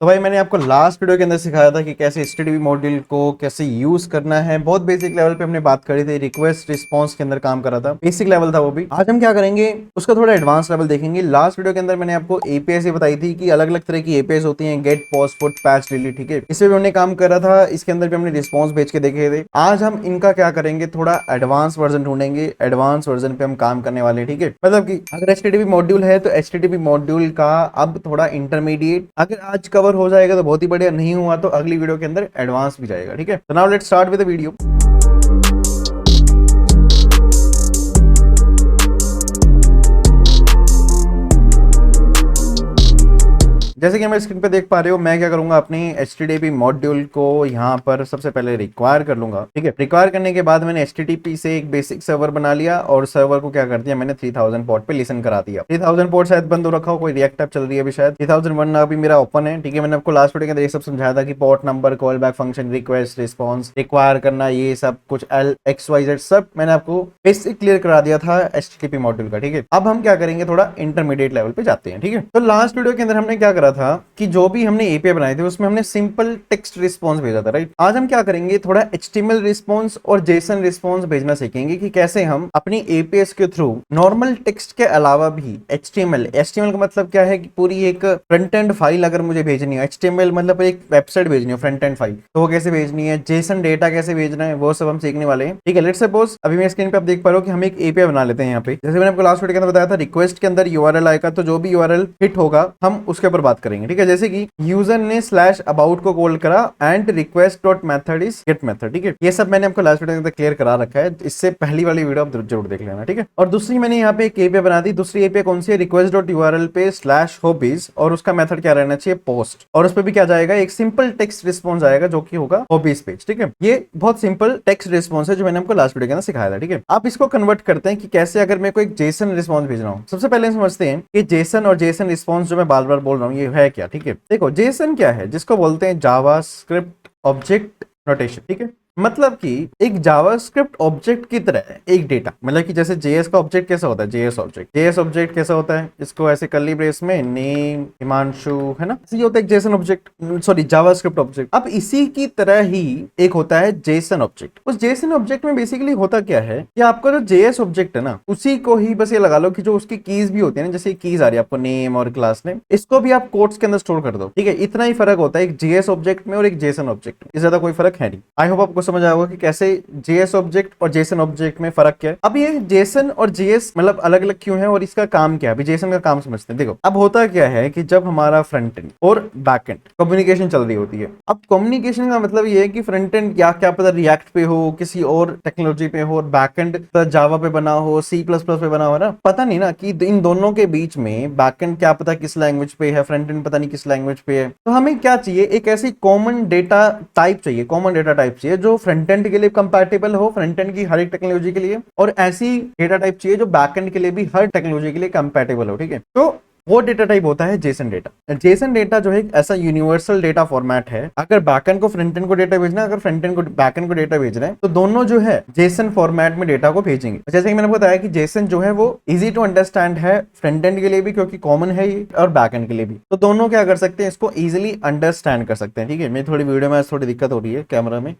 तो भाई मैंने आपको लास्ट वीडियो के अंदर सिखाया था कि कैसे HTTP मॉड्यूल को कैसे यूज करना है। बहुत बेसिक लेवल पे हमने बात करी थी, रिक्वेस्ट रिस्पांस के अंदर काम करा था, बेसिक लेवल था वो भी। आज हम क्या करेंगे उसका थोड़ा एडवांस लेवल देखेंगे। लास्ट वीडियो के अंदर मैंने आपको एपीआई से बताई थी कि अलग अलग तरह की एपीआई होती हैं, get, post, put, patch, delete, ठीक है। इसमें भी हमने काम करा था, इसके अंदर भी हमने रिस्पॉन्स भेज के देखे थे। आज हम इनका क्या करेंगे, थोड़ा एडवांस वर्जन ढूंढेंगे, एडवांस वर्जन पे हम काम करने वाले हैं, ठीक है। मतलब कि अगर HTTP मॉड्यूल है तो HTTP मॉड्यूल का अब थोड़ा इंटरमीडिएट अगर आज कवर हो जाएगा तो बहुत ही बढ़िया, नहीं हुआ तो अगली वीडियो के अंदर एडवांस भी जाएगा, ठीक है। तो now let's start with the video. जैसे कि हमें स्क्रीन पे देख पा रहे हो, मैं क्या करूंगा, अपनी HTTP मॉड्यूल को यहाँ पर सबसे पहले रिक्वायर कर लूंगा, ठीक है। रिक्वायर करने के बाद मैंने HTTP से एक बेसिक सर्वर बना लिया और सर्वर को क्या कर दिया, मैंने 3000 पोर्ट पे लिसन करा दिया। 3000 पोर्ट शायद बंद हो रखा हो, कोई रिएक्ट ऐप चल रही है अभी, शायद 3001 अभी मेरा ओपन है, ठीक है। मैंने आपको लास्ट वीडियो के अंदर ये सब समझाया था कि port number, call back function, request, response, require करना, ये सब कुछ LXYZ सब मैंने आपको बेसिक क्लियर करा दिया था HTTP मॉड्यूल का, ठीक है। अब हम क्या करेंगे, थोड़ा इंटरमीडिएट लेवल पे जाते हैं, ठीक है। तो लास्ट वीडियो के अंदर हमने क्या करा था कि जो भी हमने एपीआई बनाए थे उसमें हमने सिंपल टेक्स्ट रिस्पांस भेजा था, राइट। आज हम क्या करेंगे, थोड़ा HTML रिस्पांस और JSON रिस्पांस भेजना सीखेंगे कि कैसे हम अपनी एपीआई के थ्रू नॉर्मल टेक्स्ट के अलावा भी HTML का मतलब क्या है कि पूरी एक फ्रंट एंड फाइल अगर मुझे भेजनी है, HTML मतलब एक वेबसाइट भेजनी है फ्रंट एंड फाइल, तो वो कैसे भेजनी है, JSON डेटा कैसे भेजना है, वो सब हम सीखने वाले हैं, ठीक है। लेट्स सपोज अभी मैं स्क्रीन पे आप देख पा रहे हो कि हम एक एपीआई बना लेते हैं। यहाँ पे जैसे मैंने आपको लास्ट वीडियो के अंदर बताया था, रिक्वेस्ट के अंदर URL आएगा, तो जो भी URL हिट होगा हम उसके ऊपर बात करेंगे, ठीक है। जैसे कि यूजर ने /about को कॉल करा and request dot method is get method, ठीक है। ये सब मैंने आपको लास्ट वीडियो के अंदर क्लियर करा रखा है, इससे पहली वाली वीडियो आप जरूर देख लेना, ठीक है। और दूसरी मैंने यहाँ पे एक एपीआई बना दी। दूसरी एपीआई कौन सी है, रिक्वेस्ट डॉट URL पे /hobbies और उसका मेथड क्या रहना चाहिए, पोस्ट, और उस पर भी क्या जाएगा, एक सिंपल टेक्स्ट रिस्पॉन्स आएगा जो कि होगा हॉबीज पेज, ठीक है। ये बहुत सिंपल टेक्स्ट रिस्पॉन्स है जो मैंने आपको लास्ट वीडियो के अंदर सिखाया था, ठीक है। आप इसको कन्वर्ट करते हैं कि कैसे अगर मैं कोई JSON रिस्पॉन्स भेज रहा हूँ। सबसे पहले समझते हैं कि JSON और JSON रिस्पॉन्स जो मैं बार बार बोल रहा हूँ ये है क्या, ठीक है। देखो JSON क्या है, जिसको बोलते हैं जावास्क्रिप्ट ऑब्जेक्ट नोटेशन, ठीक है। मतलब कि एक जावास्क्रिप्ट ऑब्जेक्ट की तरह है एक डेटा, मतलब कि जैसे JS का ऑब्जेक्ट कैसा होता है, JS ऑब्जेक्ट कैसा होता है, इसको ऐसे कर्ली ब्रेस में नेम हिमांशु, है ना, ये होता है एक JSON object, sorry JavaScript object. अब इसी की तरह ही एक होता है JSON ऑब्जेक्ट। उस JSON ऑब्जेक्ट में बेसिकली होता क्या है कि आपका जो JS ऑब्जेक्ट है ना, उसी को ही बस ये लगा लो कि जो उसकी कीज भी होती है ना, जैसे कीज आ रही है आपको नेम और क्लास नेम, इसको भी आप कोट्स के अंदर स्टोर कर दो, ठीक है। इतना ही फर्क होता है एक JS ऑब्जेक्ट में और एक JSON ऑब्जेक्ट में, ज्यादा कोई फर्क है नहीं। आई होप आपको समझ आएगा कि कैसे JS ऑब्जेक्ट और JSON ऑब्जेक्ट में फर्क क्या है। अब ये JSON और JS मतलब अलग अलग क्यों है और इसका काम क्या है, अभी JSON का काम समझते हैं। देखो अब होता क्या है कि जब हमारा फ्रंट एंड और बैक एंड कम्युनिकेशन चल रही होती है, अब कम्युनिकेशन का मतलब ये है कि फ्रंट एंड क्या पता रिएक्ट पे हो, किसी और टेक्नोलॉजी पे हो, और बैक एंड जावा पे बना हो, C++ पे बना हो ना, पता नहीं ना कि इन दोनों के बीच में बैक एंड क्या पता किस लैंग्वेज पे है, फ्रंट एंड पता नहीं किस लैंग्वेज पे है। तो हमें क्या चाहिए, एक ऐसी कॉमन डेटा टाइप चाहिए जो फ्रंट एंड के लिए कंपैटिबल हो, फ्रंट एंड की हर एक टेक्नोलॉजी के लिए, और ऐसी डेटा टाइप चाहिए जो बैक एंड के लिए भी हर टेक्नोलॉजी के लिए कंपैटिबल हो, ठीक है। तो वो डेटा टाइप होता है JSON डेटा। JSON डेटा जो है एक ऐसा यूनिवर्सल डेटा फॉर्मेट है, अगर बैकएंड को फ्रंट एंड को डेटा भेजना है, अगर फ्रंट एंड को बैकएंड को डेटा भेजना है, तो दोनों जो है JSON फॉर्मेट में डेटा को भेजेंगे। जैसे कि मैंने बताया कि JSON जो है वो इजी टू अंडरस्टैंड है फ्रंट एंड के लिए भी, क्योंकि कॉमन है ये, और बैक एंड के लिए भी। तो दोनों क्या कर सकते हैं, इसको इजिली अंडरस्टैंड कर सकते हैं, ठीक है। मेरी थोड़ी वीडियो में थोड़ी दिक्कत हो रही है कैमरा में,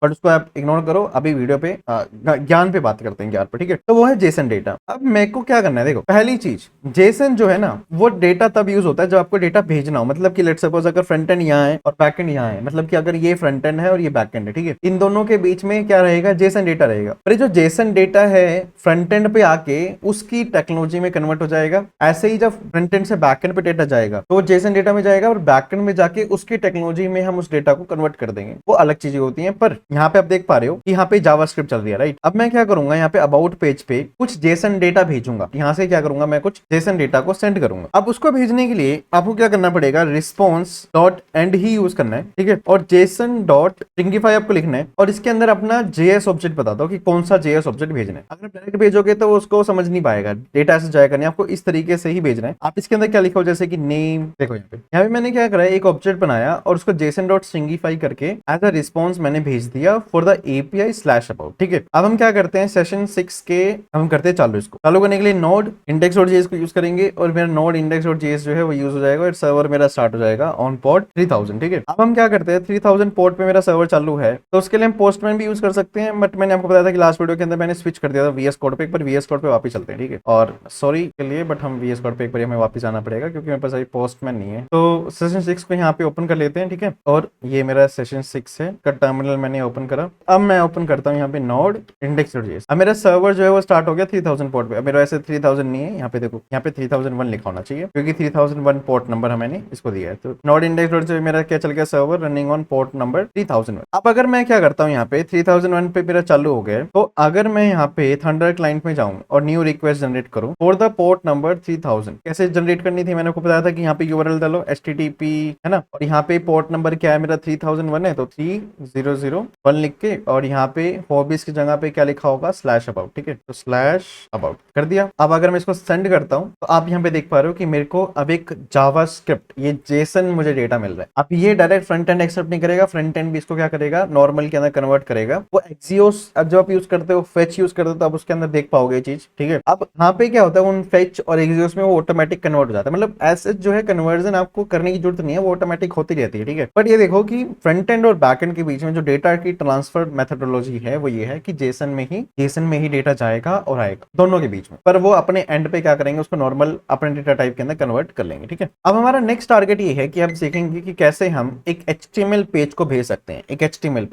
बट उसको आप इग्नोर करो, अभी वीडियो पे ज्ञान पे बात करते हैं, ज्ञान पे, ठीक है। तो वो है JSON डेटा। अब मेरे को क्या करना है, देखो पहली चीज JSON जो है ना, वो डेटा तब यूज होता है जब आपको डेटा भेजना हो। मतलब कि लेट्स सपोज अगर फ्रंट एंड यहाँ है और बैक एंड यहाँ है, मतलब कि अगर ये फ्रंट एंड है और ये बैक एंड है, ठीक है, इन दोनों के बीच में क्या रहेगा, JSON डेटा रहेगा। पर जो JSON डेटा है फ्रंट एंड पे आके उसकी टेक्नोलॉजी में कन्वर्ट हो जाएगा। ऐसे ही जब फ्रंट एंड से बैक एंड पे डेटा जाएगा तो JSON डेटा में जाएगा, और बैक एंड में जाके उसकी टेक्नोलॉजी में हम उस डेटा को कन्वर्ट कर देंगे। वो अलग चीजें होती हैं। पर यहाँ पे आप देख पा रहे हो कि यहाँ पे जावास्क्रिप्ट चल रही है, राइट। अब मैं क्या करूंगा, यहाँ पे अबाउट पेज पे कुछ JSON डेटा भेजूंगा। यहाँ से क्या करूंगा, मैं कुछ JSON डेटा को सेंड करूंगा। अब उसको भेजने के लिए आपको क्या करना पड़ेगा, response dot and he use करना है, ठीक है, और JSON डॉट स्ट्रिंगिफाई आपको लिखना है, और इसके अंदर अपना JS ऑब्जेक्ट बता दो कि कौन सा JS ऑब्जेक्ट भेजना है। अगर डायरेक्ट भेजोगे तो उसको समझ नहीं पाएगा, डेटा ऐसे जाएगा नहीं, आपको इस तरीके से ही भेजना है। आप इसके अंदर क्या लिखो, जैसे कि नेम, देखो यहाँ पे मैंने क्या करा है, एक ऑब्जेक्ट बनाया और उसको JSON डॉट स्ट्रिंगिफाई करके एज अ रिस्पॉन्स मैंने भेज दिया for the API slash about. ठीक है, अब हम क्या करते हैं, सेशन 6 के हम करते हैं चालू। इसको चालू करने के लिए नोड इंडेक्स डॉट जेएस को यूज करेंगे और मेरा नोड इंडेक्स डॉट जेएस जो है वो यूज हो जाएगा और सर्वर मेरा स्टार्ट हो जाएगा ऑन पोर्ट 3000। ठीक है, अब हम क्या करते हैं, 3000 पोर्ट पे मेरा सर्वर चालू है तो उसके लिए हम पोस्टमैन भी यूज कर सकते हैं, बट मैंने आपको बताया था कि लास्ट वीडियो के अंदर मैंने स्विच कर दिया था वीएस कोड पे। एक बार वीएस कोड पे वापस चलते हैं। ठीक है, और सॉरी के लिए बट हम वीएस कोड पे एक बार हमें वापस जाना पड़ेगा क्योंकि मेरे पास अभी पोस्टमैन नहीं है। तो सेशन 6 को यहाँ पे ओपन कर लेते हैं। ठीक है, और ये मेरा सेशन 6 है का टर्मिनल मैंने ओपन करा। अब मैं ओपन करता हूँ यहाँ पे नोड इंडेक्स डॉट जेएस। अब मेरा सर्वर जो है वो स्टार्ट हो गया 3000 पोर्ट पे। अब मेरा ऐसे 3000 नहीं है, यहाँ पे देखो, यहाँ पे 3001 लिखा होना चाहिए क्योंकि 3001 पोर्ट नंबर मैंने इसको दिया है। तो नोड इंडेक्स डॉट जेएस मेरा क्या चल गया, server running on port number 3001। अब अगर मैं क्या करता हूँ, यहाँ पे 3001 पे मेरा चालू हो गया, तो अगर मैं यहाँ पे थंडर क्लाइंट में जाऊँ और न्यू रिक्वेस्ट जनरेट करूँ फॉर द पोर्ट नंबर 3000, कैसे जनरेट करनी थी मैंने आपको बताया था कि यहाँ पे यूआरएल डालो HTTP, है ना, और यहाँ पे पोर्ट नंबर क्या है मेरा 3001 है, तो 3001 लिख के और यहाँ पे हॉबीज की जगह पे क्या लिखा होगा, स्लैश अबाउट। ठीक है, तो स्लैश अबाउट कर दिया। अब अगर मैं इसको सेंड करता हूँ तो आप यहाँ पे देख पा रहे हो कि मेरे को अब एक जावास्क्रिप्ट, ये जेसन मुझे डेटा मिल रहा है। अब ये डायरेक्ट फ्रंट एंड एक्सेप्ट नहीं करेगा, फ्रंट एंड भी इसको क्या करेगा, नॉर्मल के अंदर कन्वर्ट करेगा। वो एक्सियोस अब जब आप यूज करते हो, फेच यूज करते हो, तो आप उसके अंदर देख पाओगे ये चीज। ठीक है, अब यहाँ पे क्या होता है, उन फेच और एक्सियोस में वो ऑटोमेटिक कन्वर्ट हो जाता है। मतलब ऐसे जो है कन्वर्जन आपको करने की जरूरत नहीं है, वो ऑटोमेटिक होती रहती है। ठीक है, बट ये देखो कि फ्रंट एंड और बैक एंड के बीच में जो डेटा की ट्रांसफर मेथोडोलॉजी है वो ये है कि जेसन में ही डेटा जाएगा और आएगा दोनों के बीच में, पर वो अपने एंड पे क्या करेंगे, उसको नॉर्मल अपने डेटा टाइप के अंदर कन्वर्ट कर लेंगे। ठीक है, अब हमारा नेक्स्ट टारगेट ये है कि आप सीखेंगे कि कैसे हम एक HTML पेज को भेज सकते हैं। एक HTML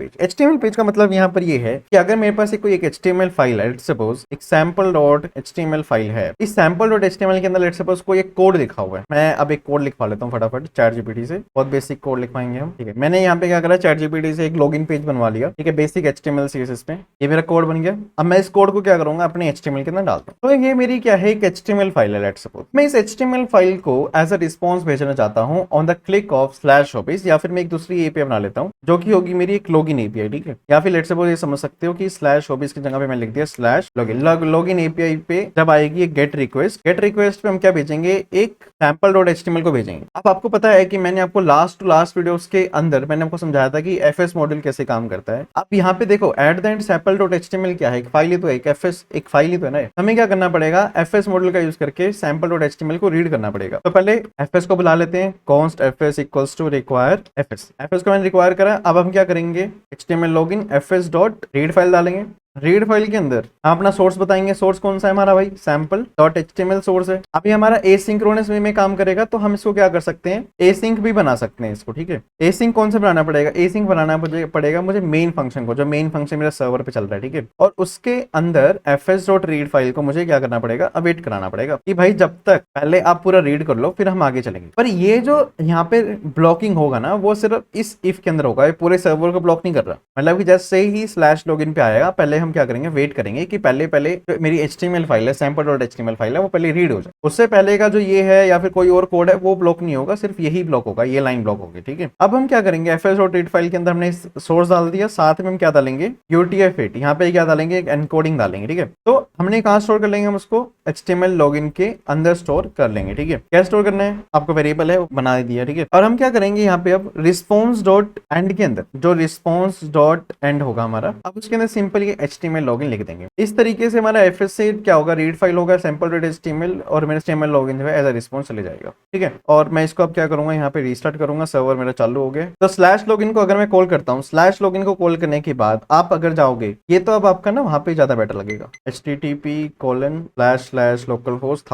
पेज का मतलब यहाँ पर ये है कि अगर मेरे पास एक HTML फाइल है, लेट्स सपोज एक sample.html फाइल है, इस sample.html के अंदर लेट्स सपोज कोई एक कोड लिखा हुआ है। मैं अब एक कोड लिखवा लेता हूँ फटाफट चैट जीपीटी से, बहुत बेसिक कोड लिखवाएंगे हम। ठीक है, मैंने यहाँ पे क्या करा, चैट जीपीटी से एक लॉगिन पेज बनवा लिया। ठीक है, बेसिक HTML CSS पे ये मेरा कोड बन गया। अब मैं इस कोड को क्या करूंगा, अपने HTML के अंदर डालता हूँ। तो ये मेरी क्या है, एक HTML फाइल है। लेट्स सपोज मैं इस HTML फाइल को एज अ रिस्पॉन्स भेजना चाहता हूँ on the click of slash hobbies, या फिर मैं एक दूसरी एपीआई बना लेता हूँ जो कि होगी मेरी एक लॉगिन एपीआई। ठीक है, या फिर लेट्स सपोज ये समझ सकते हो कि स्लैश हॉबीज की जगह पे मैं लिख दिया स्लैश लॉगिन। लॉगिन एपीआई पे जब आएगी एक गेट रिक्वेस्ट पे हम क्या भेजेंगे, एक sample.html को भेजेंगे। अब आपको पता है कि मैंने आपको लास्ट वीडियोस के अंदर मैंने आपको समझाया था कि एफएस मॉड्यूल कैसे काम करता है। अब यहाँ पे देखो एट द एंड sample.html क्या है, एक फाइल ही तो है, एक एफएस एक फाइल ही तो है ना। हमें क्या करना पड़ेगा, एफएस मॉड्यूल का यूज करके sample.html को रीड करना पड़ेगा। तो पहले एफएस को बुला लेते हैं, const fs equals to require FS. FS को मैंने रिक्वायर करा। अब हम क्या करेंगे, HTML लॉगिन fs.read फाइल डालेंगे। रीड फाइल के अंदर हम अपना सोर्स बताएंगे, सोर्स कौन सा है हमारा भाई, sample.html सोर्स है। अभी हमारा एसिंक्रोनस वे में काम करेगा, तो हम इसको क्या कर सकते हैं, एसिंक भी बना सकते हैं इसको। ठीक है, एसिंक कौन सा बनाना पड़ेगा, एसिंक बनाना पड़ेगा मुझे मेन फंक्शन को, जो मेन फंक्शन मेरा सर्वर पे चल रहा है। ठीक है, और उसके अंदर fs.read फाइल को मुझे क्या करना पड़ेगा, अवेट कराना पड़ेगा कि भाई जब तक पहले आप पूरा रीड कर लो फिर हम आगे चलेंगे। पर ये जो यहाँ पे ब्लॉकिंग होगा ना, वो सिर्फ इस इफ के अंदर होगा, पूरे सर्वर को ब्लॉक नहीं कर रहा। मतलब कि जैसे ही स्लैश लॉगिन पे आएगा, पहले हम क्या करेंगे, वेट करेंगे कि पहले जो मेरी HTML फाइल है, sample.html फाइल है, वो पहले रीड हो जाए। उससे पहले का जो ये है या फिर कोई और कोड है वो ब्लॉक नहीं होगा, सिर्फ यही ब्लॉक होगा, ये लाइन ब्लॉक होगी। ठीक है, अब हम क्या करेंगे, fs.read फाइल के अंदर हमने सोर्स डाल दिया, साथ में हम क्या डालेंगे, UTF-8 यहाँ पे क्या डालेंगे, एक एनकोडिंग डालेंगे। ठीक है, तो हमने कहाँ स्टोर कर लेंगे, हम उसको HTML लॉगिन के अंदर स्टोर कर लेंगे। ठीक है, क्या स्टोर करना है, आपको वेरिएबल है बना दिया। ठीक है, और हम क्या करेंगे यहाँ पे, अब response.end के अंदर जो response.end होगा हमारा, अब उसके अंदर सिंपल ये HTML लॉगिन लिख देंगे। इस तरीके से हमारा एफएस से क्या होगा, रीड फाइल होगा sample.html और मेरा HTML लॉगिन जो है एज अ रिस्पॉन्स चले जाएगा। ठीक है, और मैं इसको अब क्या करूंगा, यहाँ पे रीस्टार्ट करूंगा, सर्वर मेरा चालू हो गया। तो स्लैश लॉगिन को अगर मैं कॉल करता हूँ, स्लैश लॉगिन को कॉल करने के बाद आप अगर जाओगे, ये तो अब आपका ना वहां पे ज्यादा बेटर लगेगा, http://localhost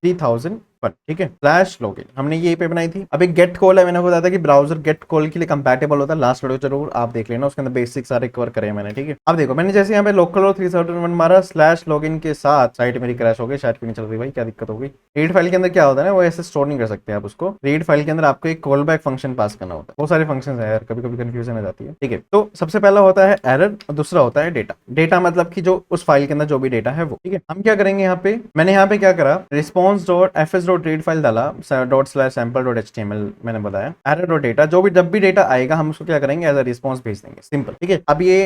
3000 ठीक है, स्लैश लॉगिन हमने ये पे बनाई थी। अब एक गेट कॉल है, मैंने बताया था कि ब्राउजर गेट कॉल के लिए कंपैटिबल होता है, लास्ट वीडियो जरूर आप देख लेना, उसके अंदर बेसिक सारे कवर करे मैंने। ठीक है, अब देखो मैंने जैसे यहाँ पे लोकल और 301 मारा, स्लैश लॉगिन के साथ साइट मेरी क्रैश हो गई, शायद क्यों नहीं चल रही भाई, क्या दिक्कत हो गई। रीड फाइल के अंदर क्या होता है ना, वो ऐसे स्टोर नहीं कर सकते आप उसको, रीड फाइल के अंदर आपको एक कॉल बैक फंक्शन पास करना होता है। बहुत सारे फंक्शन है यार, कभी कभी कंफ्यूजन हो जाती है। ठीक है, तो सबसे पहला होता है एरर और दूसरा होता है डेटा मतलब कि जो उस फाइल के अंदर जो भी डेटा है वो। ठीक है, हम क्या करेंगे, यहाँ पे मैंने यहाँ पे क्या करा, response.fs डॉट रीड फाइल डाला, dot slash sample dot HTML मैंने बताया, एरर डॉट डेटा, जो भी जब भी डेटा आएगा हम उसको क्या करेंगे, एज अ रिस्पॉन्स भेज देंगे, सिंपल, ठीक है। अब ये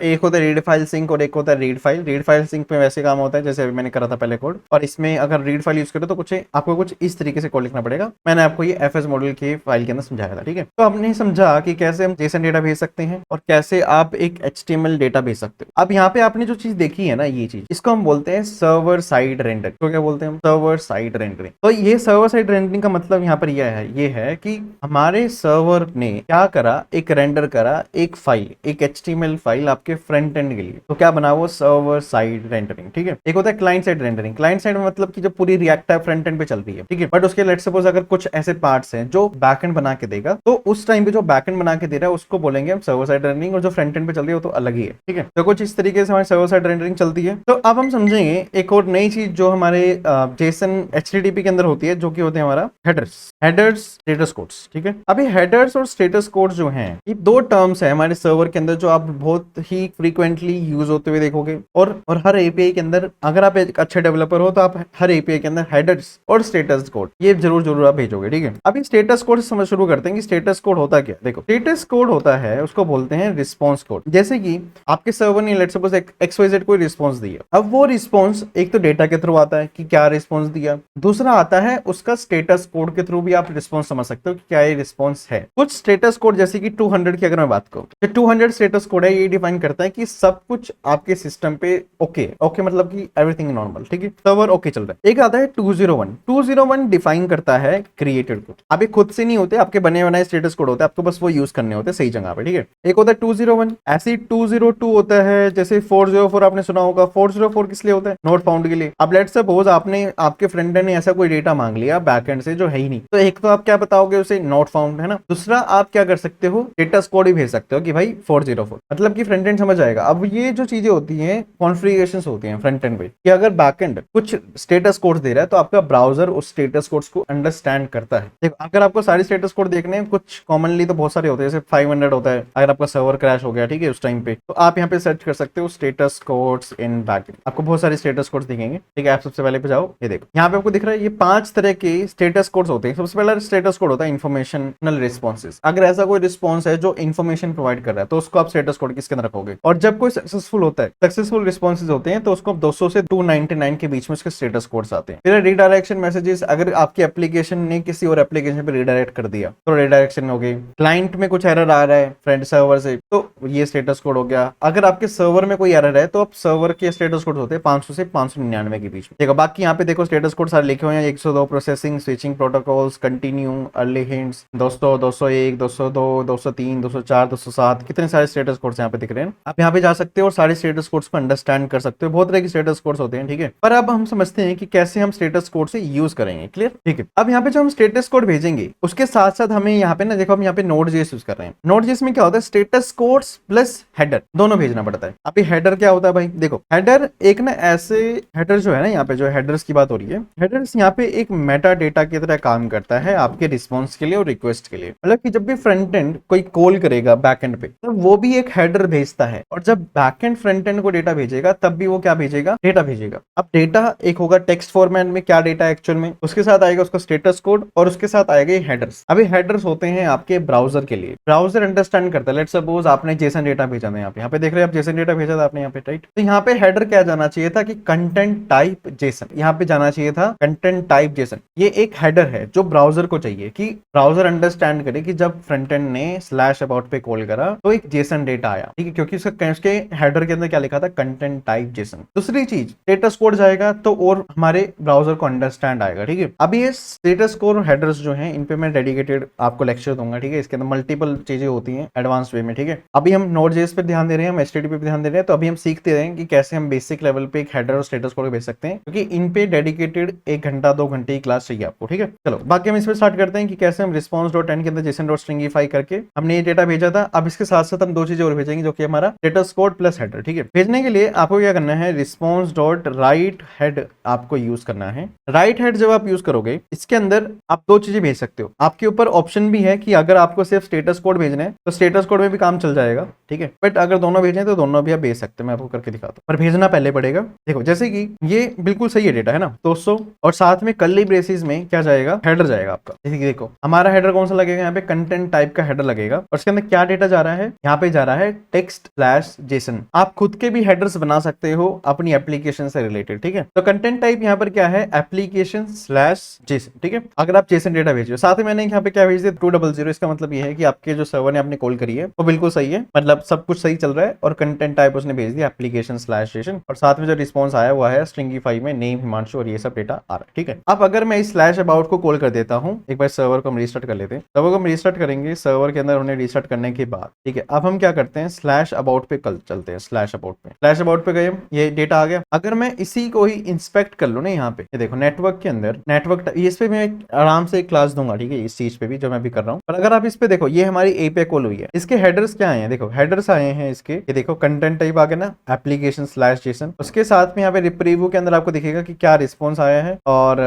एक होता है रीड फाइल सिंक और एक होता है read file. Read file sync में वैसे काम होता है जैसे अभी मैंने करा था पहले कोड, और इसमें अगर रीड फाइल यूज करो तो कुछ आपको कुछ इस तरीके से कोड लिखना पड़ेगा। मैंने आपको ये एफएस मॉडल के फाइल के अंदर समझाया था, ठीक है। तो हमने समझा कि कैसे हम जेसन डेटा भेज सकते हैं और कैसे आप एक एचटीएमएल डेटा भेज सकते हो। अब यहाँ पे आपने जो चीज देखी है ना, ये चीज, इसको हम बोलते हैं सर्वर साइड रेंडर। तो क्या बोलते हैं हम, सर्वर साइड रेंडरिंग। तो ये सर्वर साइड रेंडरिंग का मतलब यहाँ पर ये है कि हमारे सर्वर ने क्या करा, एक रेंडर करा एक फाइल, एक एचटीएमएल फाइल आपके फ्रंट एंड के लिए। तो क्या बना वो सर्वर साइड रेंडरिंग, ठीक है। एक होता है client side rendering. Client side में मतलब कि जब पूरी रिएक्ट ऐप फ्रंट एंड पे चल रही है, ठीक है, बट उसके लेट्स सपोज अगर कुछ ऐसे पार्ट्स हैं जो बैकएंड बना के देगा, तो उस टाइम पे जो बैकएंड बना के दे रहा है उसको बोलेंगे हम सर्वर साइड रेंडरिंग, और जो फ्रंट एंड पे चल रही है वो तो अलग ही है, ठीक है। तो कुछ इस तरीके से हमारी सर्वर साइड रेंडरिंग चलती है। तो अब हम समझेंगे एक और नई चीज जो हमारे जेसन एचटीटीपी के अंदर होती है, जो कि होते हैं हमारा हेडर्स स्टेटस कोड्स, ठीक है। अभी हेडर्स और स्टेटस कोड्स जो हैं, ये दो टर्म्स है हमारे सर्वर के अंदर जो आप बहुत ही फ्रीक्वेंटली यूज होते हुए देखोगे, और हर एपीआई के अंदर अगर आप एक अच्छे डेवलपर हो तो आप हर एपीआई के अंदर हेडर्स और स्टेटस कोड ये जरूर आप भेजोगे, ठीक है। अभी स्टेटस कोड से समझ शुरू करते हैं कि स्टेटस कोड होता क्या। देखो, स्टेटस कोड होता है, उसको बोलते हैं रिस्पॉन्स कोड। जैसे कि आपके सर्वर ने लेट्स सपोज XYZ कोई रिस्पॉन्स दिया, अब वो रिस्पॉन्स एक तो डेटा के थ्रू आता है कि क्या रिस्पॉन्स दिया, दूसरा आता है उसका स्टेटस कोड के थ्रू भी आप रिस्पॉन्स समझ सकते हो कि क्या ये रिस्पॉन्स है। कुछ स्टेटस कोड जैसे कि 200 की अगर मैं बात करूं, तो 200 स्टेटस कोड है, ये डिफाइन करता है कि सब कुछ आपके सिस्टम पे ओके मतलब कि एवरीथिंग नॉर्मल, ठीक है, सर्वर ओके चल रहा है। एक आता है 201 डिफाइन करता है क्रिएटेड कोड। अब ये खुद से नहीं होते, आपके बने बनाए स्टेटस कोड होते हैं, आपको बस वो यूज करने होते हैं सही जगह पे, ठीक है। एक होता है 201, ऐसे 202 होता है, जैसे 404 आपने सुना होगा। 404 किस लिए होता है, नोट फाउंड के लिए। अब लेट्स सपोज आपने आपके फ्रेंड ने ऐसा कोई डेटा मांग लिया बैकएंड से जो है ही नहीं, तो एक तो आप क्या बताओगे उसे, नॉट फाउंड, है ना। दूसरा आप क्या कर सकते हो, स्टेटस कोड ही भेज सकते हो कि भाई 404, मतलब कि फ्रंट एंड समझ आएगा। अब ये जो चीजें होती हैं कॉन्फ़िगरेशंस होती हैं फ्रंट एंड पे, कि अगर बैकएंड कुछ स्टेटस कोड दे रहा है तो आपका ब्राउजर उस स्टेटस कोड्स को अंडरस्टैंड करता है। देखो, अगर आपको सारे स्टेटस कोड देखने हैं, कुछ कॉमनली तो बहुत सारे होते हैं, जैसे 500 होता है अगर आपका सर्वर क्रैश हो गया, ठीक है, उस टाइम पे, तो आप यहाँ पे सर्च कर सकते हो स्टेटस कोड्स इन बैकएंड, आपको बहुत सारे स्टेटस कोड्स दिखेंगे, ठीक है। आप सबसे पहले पे जाओ, ये देखो यहाँ पे आपको दिख रहा है ये 5 तरह के स्टेटस कोड्स होते हैं। सबसे पहला स्टेटस कोड होता है इन्फॉर्मेशनल रिस्पॉन्सेज। अगर ऐसा कोई रिस्पॉन्स है जो इन्फॉर्मेशन प्रोवाइड कर रहा है तो उसको आप स्टेटस कोड किसके अंदर रखोगे। और जब कोई सक्सेसफुल होता है, सक्सेसफुल रिस्पॉन्सेज होते हैं, तो उसको 200 से 299 के बीच में उसके स्टेटस कोड्स आते हैं। फिर रिडायरेक्शन मैसेजेस, अगर आपकी एप्लीकेशन ने किसी और एप्लीकेशन पे रिडायरेक्ट कर दिया तो रिडायरेक्शन हो गई। क्लाइंट में कुछ एरर आ रहा है फ्रंट सर्वर से, तो ये स्टेटस कोड हो गया। अगर आपके सर्वर में कोई एरर है तो आप सर्वर के स्टेटस कोड होते हैं 500 से 599 के बीच में। देखो, बाकी यहाँ पे देखो स्टेटस कोड सारे लिखे हुए हैं, 102 processing, switching protocols, continue, early hints, 200, 201, 202, 203, 204, 207, कितने सारे स्टेटस कोड्स यहाँ पे दिख रहे हैं। आप यहाँ पे जा सकते हो और सारे स्टेटस कोड्स को अंडरस्टैंड कर सकते हो। बहुत तरह के स्टेटस कोड्स होते हैं, ठीक है। पर अब हम समझते हैं कि कैसे हम स्टेटस कोड से यूज करेंगे, क्लियर, ठीक है। अब यहाँ पे जो हम स्टेटस कोड भेजेंगे उसके साथ साथ हमें यहाँ पे ना, देखो हम यहाँ पे Node.js यूज कर रहे हैं। Node.js में क्या होता है, स्टेटस कोड्स प्लस हेडर दोनों भेजना पड़ता है। अभी हेडर क्या होता है भाई, देखो हेडर एक ना ऐसे हेडर जो है ना, यहाँ पे जो हेडर्स की बात हो रही है, हेडर्स यहाँ पे एक मेटा डेटा की तरह काम करता है आपके रिस्पॉन्स के लिए और रिक्वेस्ट के लिए। मतलब कि जब भी फ्रंट एंड कोई कॉल करेगा बैकएंड पे, तो वो भी एक हेडर भेजता है, और जब बैकएंड फ्रंट एंड को डेटा भेजेगा तब भी वो क्या भेजेगा, डेटा भेजेगा। अब डेटा एक होगा टेक्स्ट फॉर्मेट में, क्या डेटा एक्चुअल में, उसके साथ आएगा उसका स्टेटस कोड, और उसके साथ आएगा ये हेडर्स। अभी हेडर्स होते हैं आपके ब्राउजर के लिए, ब्राउजर अंडरस्टैंड करता है। लेट्स सपोज आपने जेसन डेटा भेजा था, यहाँ पे देख रहे हैं आप, जेसन डेटा भेजा था आपने यहाँ पे, राइट। तो यहाँ पे हेडर क्या जाना चाहिए था कि कंटेंट टाइप जेसन, यहाँ पे जाना चाहिए था कंटेंट टाइप जेसन। ये एक हेडर है जो ब्राउजर को चाहिए कि ब्राउजर अंडरस्टैंड करे कि जब फ्रंट एंड ने /about पे कॉल करा तो एक जेसन डेटा आया, ठीक है, क्योंकि उसके हेडर के अंदर क्या लिखा था, कंटेंट टाइप जेसन। दूसरी चीज, स्टेटस कोड जाएगा तो और हमारे ब्राउजर को अंडरस्टैंड आएगा, ठीक है। अभी ये स्टेटस कोड और हेडर्स जो हैं, इन पे मैं डेडिकेटेड आपको लेक्चर दूंगा, ठीक है। इसके अंदर मल्टीपल चीजें होती हैं एडवांस वे में, ठीक है। अभी हम Node.js पे ध्यान दे रहे हैं, हम HTTP पे ध्यान दे रहे हैं, तो अभी हम सीखते रहे कि कैसे हम बेसिक लेवल पे एक हेडर और स्टेटस कोड भेज सकते हैं, क्योंकि इन पे डेडिकेटेड 1 घंटा 2 घंटे की क्लास चाहिए आपको, ठीक है। चलो बाकी बाकी हम इसमें स्टार्ट करते हैं कि कैसे हम response.end के अंदर json.stringify करके हमने ये डेटा भेजा था। अब इसके साथ साथ हम दो चीजें और भेजेंगे जो कि हमारा स्टेटस कोड प्लस हेडर, ठीक है। भेजने के लिए आपको क्या करना है, response.write-head आपको यूज करना है। राइट हेड जब आप यूज करोगे इसके अंदर आप दो चीजें भेज सकते हो। आपके ऊपर ऑप्शन भी है कि अगर आपको सिर्फ स्टेटस कोड भेजना है तो स्टेटस कोड में भी काम चल जाएगा, ठीक है। बट अगर दोनों भेजने तो दोनों भी आप भेज सकते हो, मैं आपको करके दिखाता हूँ, पर भेजना पहले पड़ेगा। देखो जैसे कि ये बिल्कुल सही है डेटा है ना दोस्तों, और साथ में कर्ली ब्रेसेस में क्या जाएगा, हेडर जाएगा आपका। जैसे कि देखो हमारा हेडर कौन सा लगेगा, यहाँ पे कंटेंट टाइप का हेडर लगेगा और उसके अंदर क्या डेटा जा रहा है, यहाँ पे जा रहा है text/json। आप खुद के भी हेडर्स बना सकते हो अपनी एप्लीकेशन से रिलेटेड, ठीक है। तो कंटेंट टाइप यहाँ पर क्या है, application/json, ठीक है। अगर आप जेसन डेटा भेजिए, साथ में मैंने यहाँ पे क्या भेज दिया 200, इसका मतलब ये है कि आपके जो सर्वर ने आपने कॉल करी है वो बिल्कुल सही है, मतलब सब कुछ सही चल रहा है। और कंटेंट टाइप उसने भेज दिया application/json और साथ में जो रिस्पॉन्स आया हुआ है stringify में नेम हिमांशु और ये सब डेटा आ रहा है, ठीक है। अब अगर मैं इस /about को कॉल कर देता हूँ, एक बार सर्वर को हम रिस्टार्ट कर लेते हैं। सर्वर को हम रिस्टार्ट करेंगे, सर्वर के अंदर उन्हें रिस्टार्ट करने के बाद, ठीक है, अब हम क्या करते हैं /about पे कल चलते हैं। /about पे गए, ये डेटा आ गया। अगर मैं इसी को ही इंस्पेक्ट कर लूँ ना, यहाँ पे ये देखो नेटवर्क के अंदर नेटवर्क, इस पे मैं आराम से एक क्लास दूंगा, ठीक है, इस चीज पे भी जो मैं भी कर रहा हूँ। पर अगर आप इस पे देखो, ये हमारी एपीआई कॉल हुई है, इसके हेडर्स क्या आए हैं, देखो हेडर्स आए हैं इसके, ये देखो कंटेंट टाइप आ गया ना application/json। उसके साथ में यहाँ पे रिप्रीव्यू के अंदर आपको दिखेगा कि क्या रिस्पॉन्स आया है, और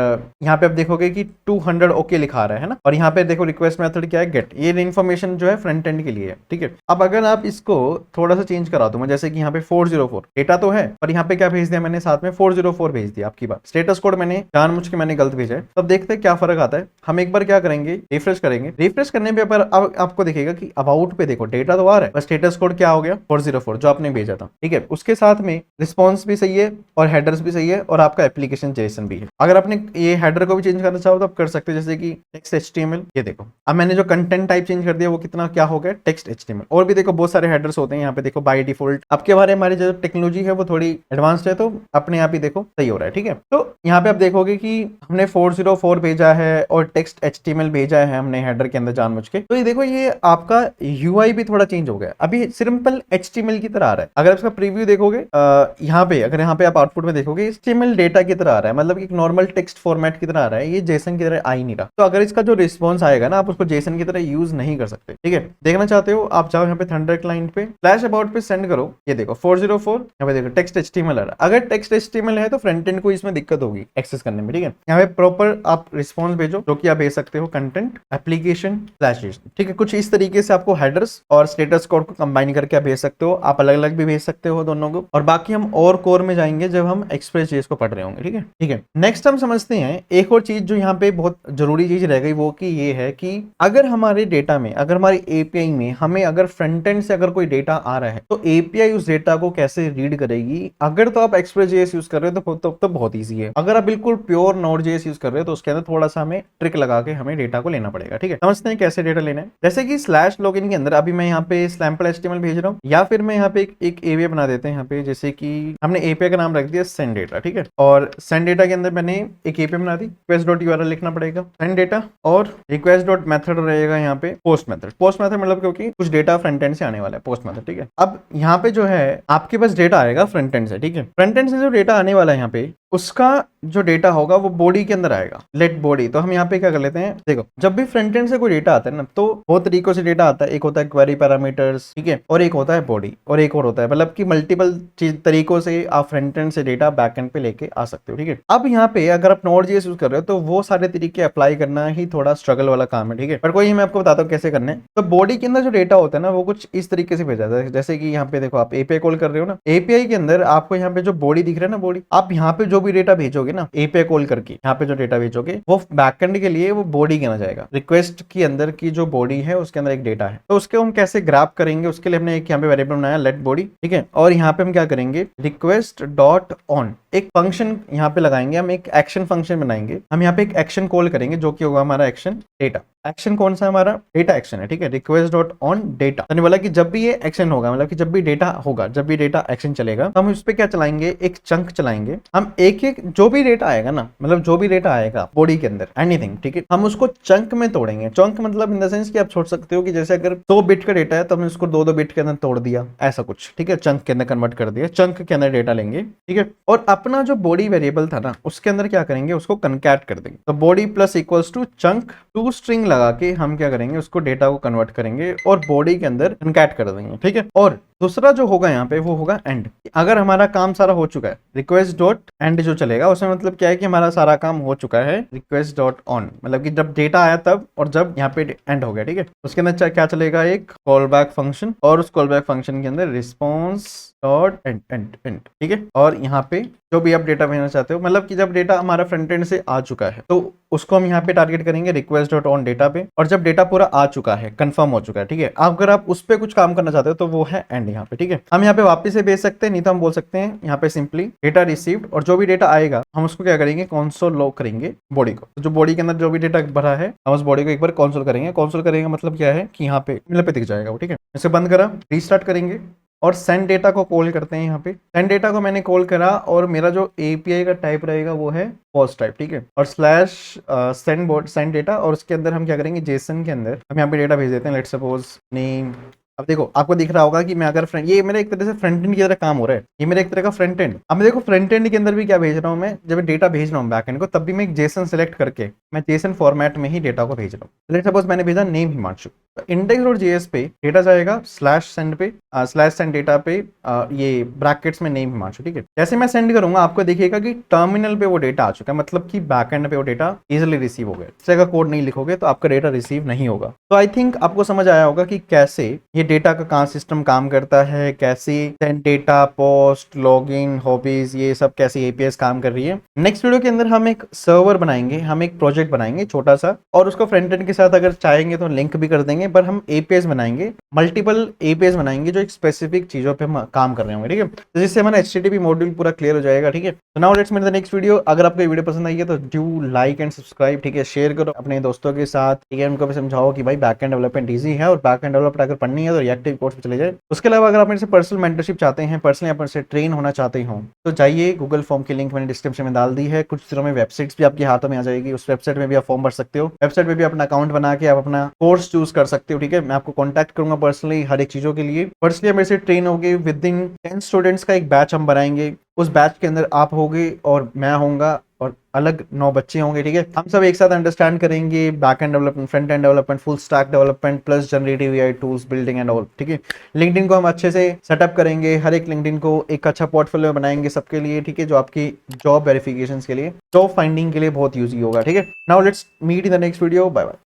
यहाँ पे आप देखोगे कि 200 ओके लिखा रहा है ना। और यहाँ पे देखो रिक्वेस्ट मेथड क्या है, गेट। ये इन्फॉर्मेशन जो है फ्रंट एंड के लिए है, ठीक है। अब अगर आप इसको थोड़ा सा चेंज करा दूं, जैसे कि यहाँ पे 404 डेटा तो है, पर यहाँ पे क्या भेज दिया मैंने, साथ में 404 भेज दिया। आपकी बात स्टेटस कोड मैंने जानबूझ के मैंने गलत भेजा है। तब देखते हैं क्या फर्क आता है। हम एक बार क्या करेंगे, रिफ्रेश करेंगे। रिफ्रेश करने पे पर अब आपको दिखेगा कि अबाउट पे देखो डेटा तो आ रहा है, बस स्टेटस कोड क्या हो गया 404 जो आपने भेजा था, ठीक है। उसके साथ में रिस्पॉन्स भी सही है और हेडर्स भी सही है और आपका एप्लीकेशन जेसन भी है। अगर आपने ये हेडर को भी चेंज करना चाहो तो आप कर सकते हो, जैसे कि टेक्स्ट HTML। ये देखो अब मैंने जो कंटेंट टाइप चेंज कर दिया वो कितना क्या हो गया, टेक्स्ट HTML। और भी देखो बहुत सारे हेडर्स होते हैं यहाँ पे, देखो बाय डिफॉल्ट। आपके बारे हमारी जो टेक्नोलॉजी है वो थोड़ी एडवांस्ड है तो अपने आप ही देखो सही हो रहा है, ठीक है। तो यहाँ पे आप देखोगे कि हमने 404 भेजा है और टेक्स्ट HTML भेजा है हमने हेडर के अंदर जानबूझ के। तो ये देखो ये आपका UI भी थोड़ा चेंज हो गया, अभी सिंपल HTML की तरह आ रहा है। अगर इसका प्रीव्यू देखोगे यहाँ पे, अगर यहाँ पे आप आउटपुट में देखोगे HTML डेटा की तरह आ रहा है, मतलब एक नॉर्मल टेक्स्ट फॉर्मेट की तरह आ रहा है, ये जेसन की तरह आ ही नहीं रहा। तो अगर इसका जो रिस्पॉन्स आएगा ना, आप उसको जेसन की तरह यूज नहीं कर सकते, ठीक है। देखना चाहते हो आप जाओ यहाँ पे थंडर क्लाइंट पे /about पे सेंड करो। ये देखो 404, यहाँ पे देखो टेक्स्ट HTML आ रहा है। अगर टेक्स्ट HTMल है तो फ्रंट एंड को इसमें दिक्कत होगी एक्सेस करने में, ठीक है। यहाँ पे प्रॉपर आप रिस्पॉन्स भेजो जो कि आप भेज सकते हो कंटेंट application/json, ठीक है। कुछ इस तरीके से आपको हेडर्स और स्टेटस कोड को कंबाइन करके आप भेज सकते हो। आप अलग अलग भी भेज सकते हो दोनों को, और बाकी हम और कोर में जाएंगे जब हम एक्सप्रेस.js को पढ़ रहे होंगे, ठीक है, ठीक है। नेक्स्ट हम समझते हैं एक और चीज जो यहाँ पे बहुत जरूरी चीज रह गई, वो कि ये है कि अगर हमारे डेटा में, अगर हमारी एपीआई में हमें अगर फ्रंट एंड से अगर कोई डेटा आ रहा है तो एपीआई उस डेटा को कैसे रीड करेगी। अगर तो आप एक्सप्रेस.js यूज कर रहे हो तो बहुत ईजी है। अगर आप बिल्कुल प्योर Node.js यूज कर रहे हो तो उसके अंदर थोड़ा सा हमें ट्रिक लगा के हमें डेटा को लेना पड़ेगा, ठीक है। समझते हैं कैसे डेटा लेना है। जैसे कि /login के अंदर अभी मैं यहाँ पे sample HTML भेज रहा हूँ, या फिर मैं यहाँ पे एक एपीआई बना देते हैं। यहाँ पे जैसे कि हमने एपीआई का नाम रख दिया send data, ठीक है। और send data के अंदर मैंने एक एपीआई बना दी, request.url लिखना पड़ेगा, send data, और request.method रहेगा यहाँ पे post method मतलब क्योंकि कुछ डेटा फ्रंट एंड से आने वाला है, post method, ठीक है। अब यहाँ पे जो है आपके पास डेटा आएगा फ्रंट एंड से, ठीक है। फ्रंट एंड से जो डेटा आने वाला है यहाँ पे, उसका जो डेटा होगा वो बॉडी के अंदर आएगा, लेट बॉडी। तो हम यहाँ पे क्या कर लेते हैं, देखो जब भी फ्रंट एंड से कोई डेटा आता है ना, तो बहुत तरीकों से डेटा आता है। एक होता है क्वेरी पैरामीटर्स, ठीक है, और एक होता है बॉडी, और एक और होता है, मतलब कि मल्टीपल तरीकों से आप फ्रंट एंड से डेटा बैक एंड पे लेके आ सकते हो, ठीक है। अब यहाँ पे अगर आप Node.js यूज कर रहे हो तो वो सारे तरीके अप्लाई करना ही थोड़ा स्ट्रगल वाला काम है, ठीक है। पर कोई मैं आपको बताता हूँ कैसे करना है। तो बॉडी के अंदर जो डेटा होता है ना, वो कुछ इस तरीके से भेजा जाता है। जैसे कि यहाँ पे देखो आप एपीआई कॉल कर रहे हो ना, एपीआई के अंदर आपको यहाँ पे जो बॉडी दिख रहा है ना, बॉडी, आप यहाँ पे जो भी डेटा भेजोगे ना एपीआई कॉल करके, यहाँ पे जो डेटा भेजोगे वो बैकएंड के लिए वो बॉडी कहना जाएगा। रिक्वेस्ट के अंदर की जो बॉडी है उसके अंदर एक डेटा है, तो उसके हम कैसे ग्रैब करेंगे, उसके लिए हमने एक यहाँ पे वेरिएबल बनाया लेट बॉडी, ठीक है। और यहाँ पे हम क्या करेंगे, request.on एक फंक्शन यहाँ पे लगाएंगे, हम एक एक्शन फंक्शन बनाएंगे। हम यहाँ पे एक एक्शन कॉल करेंगे जो कि होगा हमारा एक्शन डेटा। एक्शन कौन सा हमारा, डेटा एक्शन है, ठीक है। request.on data, तो बोला कि जब भी ये एक्शन होगा, मतलब कि जब भी डेटा होगा, जब भी डेटा एक्शन चलेगा, तो हम उस पे क्या चलाएंगे, एक चंक चलाएंगे। हम एक एक जो भी डेटा आएगा ना, मतलब जो भी डेटा आएगा बॉडी के अंदर एनीथिंग, ठीक है, हम उसको चंक में तोड़ेंगे। चंक मतलब इन द सेंस कि आप सोच सकते हो कि जैसे अगर 100 बिट का डेटा है तो हमने उसको 2-2 बिट के अंदर तोड़ दिया, ऐसा कुछ, ठीक है। चंक के अंदर कन्वर्ट कर दिया, चंक के अंदर डेटा लेंगे, ठीक है। और अपना जो बॉडी वेरिएबल था ना उसके अंदर क्या करेंगे, उसको कनकैट कर देंगे। तो body plus equals to chunk to string लगा के हम क्या करेंगे, उसको डेटा को कन्वर्ट करेंगे और बॉडी के अंदर कनकैट कर देंगे, ठीक है। और दूसरा जो होगा यहाँ पे वो होगा एंड। अगर हमारा काम सारा हो चुका है, रिक्वेस्ट डॉट एंड जो चलेगा उसमें मतलब क्या है कि हमारा सारा काम हो चुका है, रिक्वेस्ट डॉट ऑन मतलब कि जब डेटा आया तब, और जब यहाँ पे एंड हो गया, ठीक है। उसके अंदर क्या चलेगा, एक कॉल बैक फंक्शन, और उस कॉल बैक फंक्शन के अंदर response dot and and and, ठीक है। और यहाँ पे जो भी आप डेटा भेजना चाहते हो, मतलब कि जब डेटा हमारा फ्रंट एंड से आ चुका है तो उसको हम यहाँ पे टारगेट करेंगे रिक्वेस्ट डॉट ऑन डेटा पे, और जब डेटा पूरा आ चुका है, कंफर्म हो चुका है, ठीक है, अगर आप उस पे कुछ काम करना चाहते हो तो वो है एंड यहाँ पे, ठीक है। हम यहाँ पे वापस से भेज सकते हैं, नहीं तो हम बोल सकते हैं यहाँ पे सिंपली डेटा रिसीव्ड, और जो भी डेटा आएगा हम उसको क्या करेंगे, कंसोल लॉग करेंगे बॉडी को। तो जो बॉडी के अंदर जो भी डेटा भरा है हम उस बॉडी को एक बार कंसोल करेंगे। कंसोल करेंगे मतलब क्या है कि यहाँ पे टर्मिनल पे दिख जाएगा वो, ठीक है। इसे बंद करा, रीस्टार्ट करेंगे और सेंड डेटा को कॉल करते हैं। यहाँ पे सेंड डेटा को मैंने कॉल करा और मेरा जो एपीआई का टाइप रहेगा वो है पोस्ट टाइप, ठीक है। और स्लैश सेंड डेटा, और उसके अंदर हम क्या करेंगे, जेसन के अंदर हम यहाँ पे डेटा भेज देते हैं, लेट्स सपोज नेम। अब देखो आपको दिख रहा होगा कि मैं अगर ये मेरा एक तरह से फ्रंट एंड की तरह काम हो रहा है, ये मेरा एक तरह का फ्रंट एंड। अब मैं देखो फ्रंट एंड के अंदर भी क्या भेज रहा हूँ, मैं जब डेटा भेज रहा हूँ बैक एंड को तब भी मैं एक जेसन सेलेक्ट करके मैं जेसन फॉर्मेट में ही डेटा को भेज रहा हूँ। लेट्स सपोज मैंने भेजा name Himanshu, index dot JS पे डेटा जाएगा स्लैश सेंड पे, स्लैश सेंड डेटा पे ये ब्रैकेट्स में नेम हिमांशु, ठीक है। जैसे मैं सेंड करूंगा आपको दिखेगा कि टर्मिनल पे वो डेटा आ चुका है, मतलब कि बैकएंड पे वो डेटा इजीली रिसीव हो गया। इस तरह का कोड नहीं लिखोगे तो आपका डेटा रिसीव नहीं होगा। तो आई थिंक आपको समझ आया होगा कि कैसे ये डेटा का कहाँ सिस्टम काम करता है, कैसे send data, post, login, hobbies, ये सब कैसे एपीएस काम कर रही है। नेक्स्ट वीडियो के अंदर हम एक सर्वर बनाएंगे, हम एक प्रोजेक्ट बनाएंगे छोटा सा, और उसको फ्रंट एंड के साथ अगर चाहेंगे तो लिंक भी कर देंगे, पर हम एपीएस बनाएंगे, मल्टीपल एपीएस बनाएंगे जो एक स्पेसिफिक चीजों पे हम काम कर रहे होंगे, ठीक है। तो जिससे हमारा एचटीटीपी मॉड्यूल पूरा क्लियर हो जाएगा, ठीक है। तो now let's meet the next video. अगर आपको ये वीडियो पसंद आई है तो डू लाइक एंड सब्सक्राइब, ठीक है। शेयर करो अपने दोस्तों के साथ, ठीक है। उनको भी समझाओ कि भाई बैकएंड डेवलपमेंट ईजी है, और बैकएंड डेवलपमेंट अगर पढ़नी है तो रिएक्टिव कोर्स पे चले जाए। उसके अलावा अगर आप मेरे से पर्सनल मेंटरशिप चाहते हैं, पर्सनली आप मेरे से ट्रेन होना चाहते हो, तो जाइए, गूगल फॉर्म की लिंक मैंने डिस्क्रिप्शन में डाल दी है। कुछ दिनों में वेबसाइट्स भी आपके हाथों में आ जाएगी, उस वेबसाइट में भी आप फॉर्म भर सकते हो। वेबसाइट में भी अपना अकाउंट बना के आप अपना कोर्स चूज कर सकते हो, ठीक है। मैं आपको कॉन्टैक्ट करूंगा पर्सनली हर एक चीजों के लिए। पर्सनली मेरे से ट्रेन होगे, विद इन 10 स्टूडेंट्स का एक बैच हम बनाएंगे। उस बैच के अंदर आप होगे और मैं होऊंगा और अलग 9 बच्चे होंगे, ठीक है। हम सब एक साथ अंडरस्टैंड करेंगे back and development, front end development, full stack development plus generative AI tools, building and all, ठीक है। लिंक्डइन को हम अच्छे से सेटअप करेंगे, हर एक लिंक्डइन को एक अच्छा पोर्टफोलियो बनाएंगे सबके लिए, ठीक है, जो आपकी जॉब वेरिफिकेशन के लिए, जॉब फाइंडिंग के लिए बहुत यूजी होगा, ठीक है। Now let's meet in the next video, bye bye.